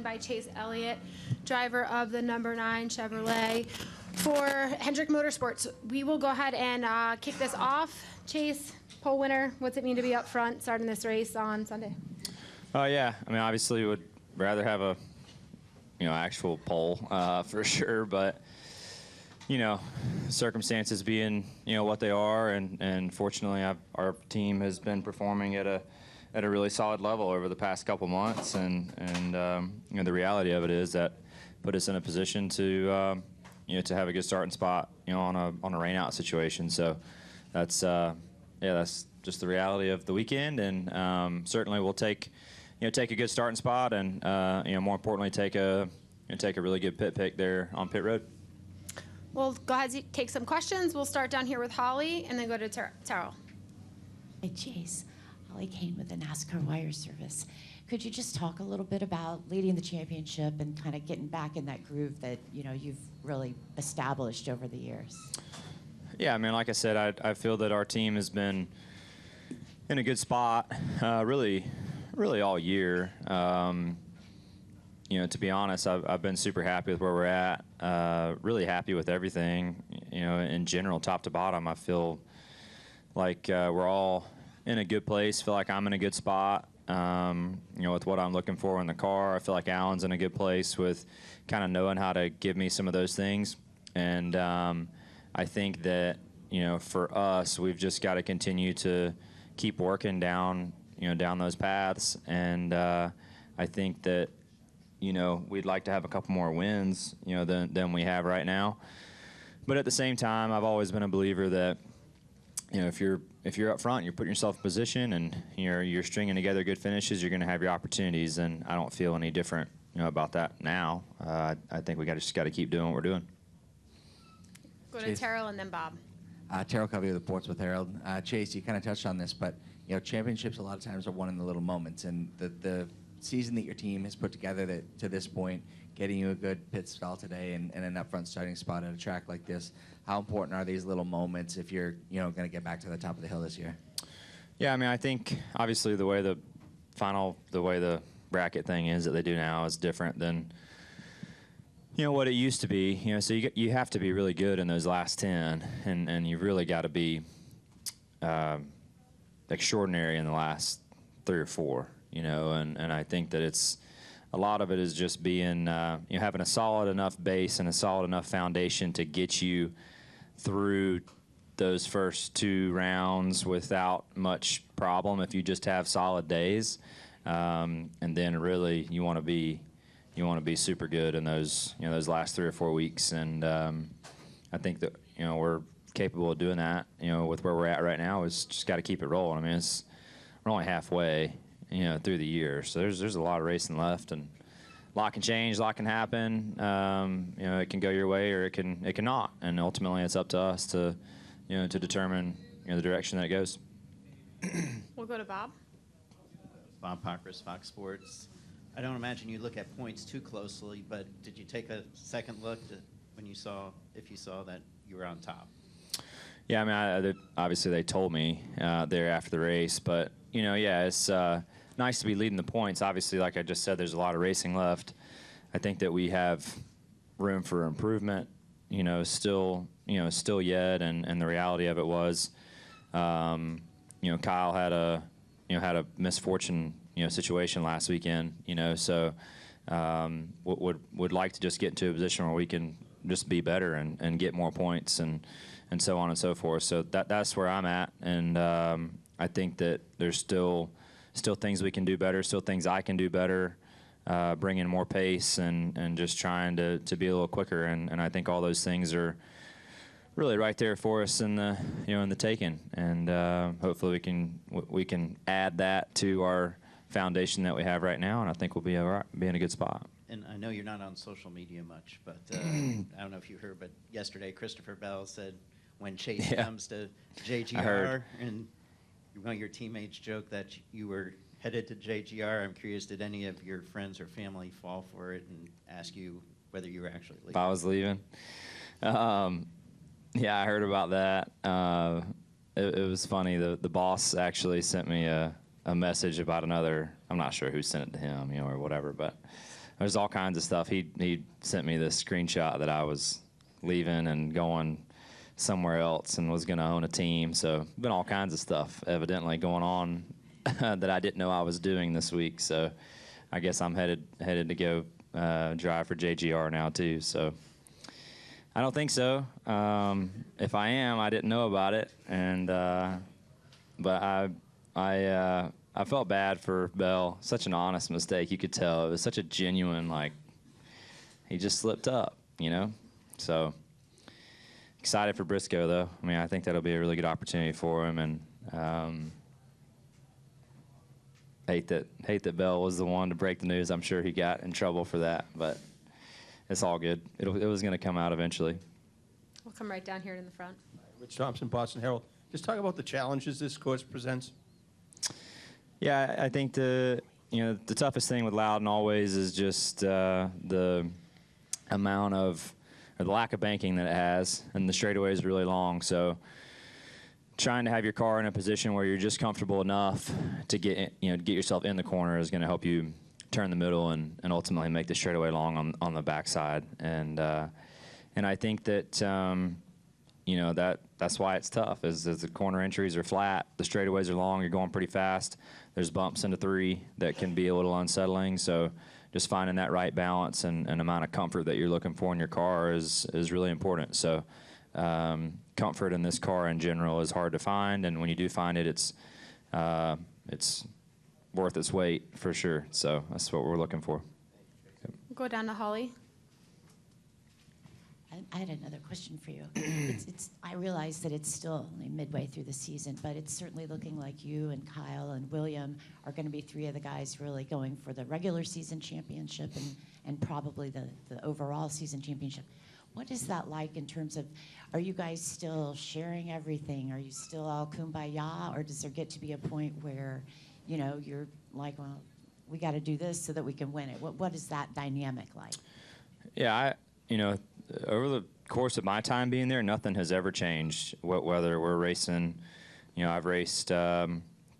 by Chase Elliott, driver of the number 9 Chevrolet for Hendrick Motorsports. We will go ahead and kick this off. Chase, pole winner, what's it mean to be up front starting this race on Sunday? Oh, yeah. I mean, obviously would rather have a, actual pole for sure, but circumstances being, what they are, and fortunately our team has been performing at a really solid level over the past couple months, and the reality of it is that put us in a position to to have a good starting spot, on a rain out situation. So that's that's just the reality of the weekend, and certainly we'll take a good starting spot, and more importantly take a really good pit pick there on pit road. We'll go ahead and take some questions. We'll start down here with Holly and then go to Terrell. Hey, Chase. Holly Kane with the NASCAR Wire Service. Could you just talk a little bit about leading the championship and kind of getting back in that groove that you've really established over the years? Yeah, I mean, like I said, I feel that our team has been in a good spot really all year. To be honest, I've been super happy with where we're at. Really happy with everything. In general, top to bottom, I feel like we're all in a good place. Feel like I'm in a good spot. With what I'm looking for in the car. I feel like Alan's in a good place with kind of knowing how to give me some of those things. And I think that for us, we've just got to continue to keep working down down those paths. And I think that we'd like to have a couple more wins, than we have right now. But at the same time, I've always been a believer that, if you're up front, you're putting yourself in position, and you're stringing together good finishes, you're going to have your opportunities. And I don't feel any different, about that now. I think we just got to keep doing what we're doing. Go to Terrell and then Bob. Terrell Covey with the Portsmouth Herald. Chase, you kind of touched on this, but championships a lot of times are won in the little moments, and the season that your team has put together to this point, getting you a good pit stall today and an upfront starting spot at a track like this, how important are these little moments if you're going to get back to the top of the hill this year? Yeah, I mean, I think obviously the way the bracket thing is that they do now is different than what it used to be. So you have to be really good in those last 10, and you really got to be extraordinary in the last 3 or 4. And I think that a lot of it is just being, having a solid enough base and a solid enough foundation to get you through those first 2 rounds without much problem if you just have solid days. And then really you want to be super good in those, those last 3 or 4 weeks. And I think that, we're capable of doing that, with where we're at right now. Is just got to keep it rolling. I mean, we're only halfway, through the year. So there's a lot of racing left, and a lot can change, a lot can happen. It can go your way or it can not, and ultimately it's up to us to determine the direction that it goes. We'll go to Bob. Bob Pockris, Fox Sports. I don't imagine you look at points too closely, but did you take a second look if you saw that you were on top? Yeah, I mean, obviously they told me there after the race, but it's nice to be leading the points. Obviously, like I just said, there's a lot of racing left. I think that we have room for improvement, still yet, and the reality of it was, Kyle had a misfortune, situation last weekend, so would like to just get into a position where we can just be better and get more points and so on and so forth. So that's where I'm at, and I think that there's still things we can do better, still things I can do better, bring in more pace and just trying to be a little quicker. And I think all those things are really right there for us in the in the taking. And hopefully we can add that to our foundation that we have right now, and I think we'll be all right, be in a good spot. And I know you're not on social media much, but I don't know if you heard, but yesterday Christopher Bell said when Chase comes to JGR, and one of your teammates joked that you were headed to JGR. I'm curious, did any of your friends or family fall for it and ask you whether you were actually leaving? If I was leaving? Yeah, I heard about that. It was funny. The boss actually sent me a message about another. I'm not sure who sent it to him, or whatever, but there's all kinds of stuff. He sent me this screenshot that I was leaving and going somewhere else and was going to own a team. So been all kinds of stuff evidently going on that I didn't know I was doing this week. So I guess I'm headed to go drive for JGR now too. So I don't think so. If I am, I didn't know about it, and but I felt bad for Bell. Such an honest mistake. You could tell it was such a genuine, like, he just slipped up, you know. So excited for Briscoe though. I mean, I think that'll be a really good opportunity for him, and hate that Bell was the one to break the news. I'm sure he got in trouble for that, but it's all good. It was going to come out eventually. We'll come right down here in the front. Rich Thompson, Boston Herald. Just talk about the challenges this course presents. Yeah, I think the toughest thing with Loudon always is just the amount of, or the lack of banking that it has, and the straightaway is really long. So trying to have your car in a position where you're just comfortable enough to get yourself in the corner is going to help you turn the middle and ultimately make the straightaway long on the backside. And I think that that's why it's tough. Is the corner entries are flat, the straightaways are long, you're going pretty fast. There's bumps into 3 that can be a little unsettling. So just finding that right balance and amount of comfort that you're looking for in your car is really important. So comfort in this car in general is hard to find, and when you do find it, it's worth its weight for sure. So that's what we're looking for. We'll go down to Holly. I had another question for you. I realize that it's still only midway through the season, but it's certainly looking like you and Kyle and William are going to be 3 of the guys really going for the regular season championship and probably the overall season championship. What is that like in terms of, are you guys still sharing everything? Are you still all kumbaya, or does there get to be a point where, you're like, well, we got to do this so that we can win it? What is that dynamic like? Yeah, over the course of my time being there, nothing has ever changed. Whether we're racing, I've raced, Kyle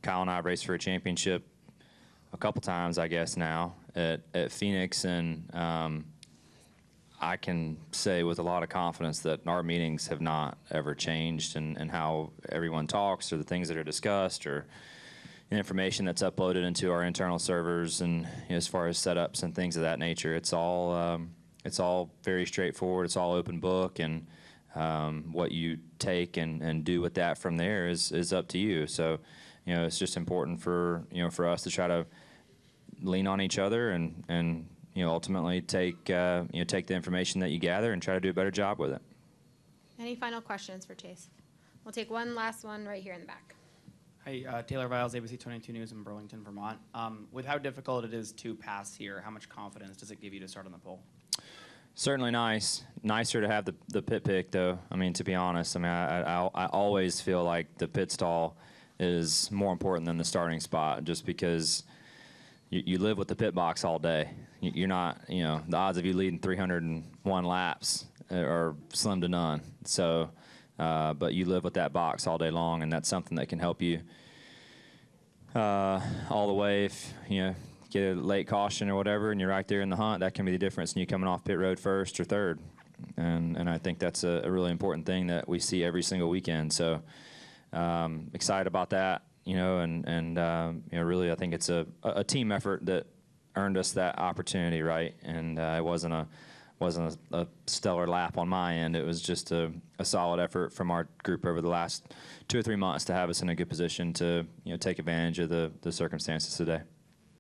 and I have raced for a championship a couple times, I guess, now at Phoenix, and I can say with a lot of confidence that our meetings have not ever changed, and how everyone talks, or the things that are discussed, or the information that's uploaded into our internal servers, and as far as setups and things of that nature, it's all very straightforward. It's all open book, and what you take and do with that from there is up to you. So, it's just important for us to try to lean on each other and ultimately take the information that you gather and try to do a better job with it. Any final questions for Chase? We'll take one last one right here in the back. Hi, Taylor Viles, ABC 22 News in Burlington, Vermont. With how difficult it is to pass here, how much confidence does it give you to start on the pole? Certainly nicer to have the pit pick, though. I mean, to be honest, I always feel like the pit stall is more important than the starting spot, just because you live with the pit box all day. You're not, the odds of you leading 301 laps are slim to none. So, but you live with that box all day long, and that's something that can help you all the way. If get a late caution or whatever, and you're right there in the hunt, that can be the difference in you coming off pit road first or third. And I think that's a really important thing that we see every single weekend. So excited about that, and really I think it's a team effort that earned us that opportunity, right? And it wasn't a stellar lap on my end. It was just a solid effort from our group over the last 2 or 3 months to have us in a good position to take advantage of the circumstances today.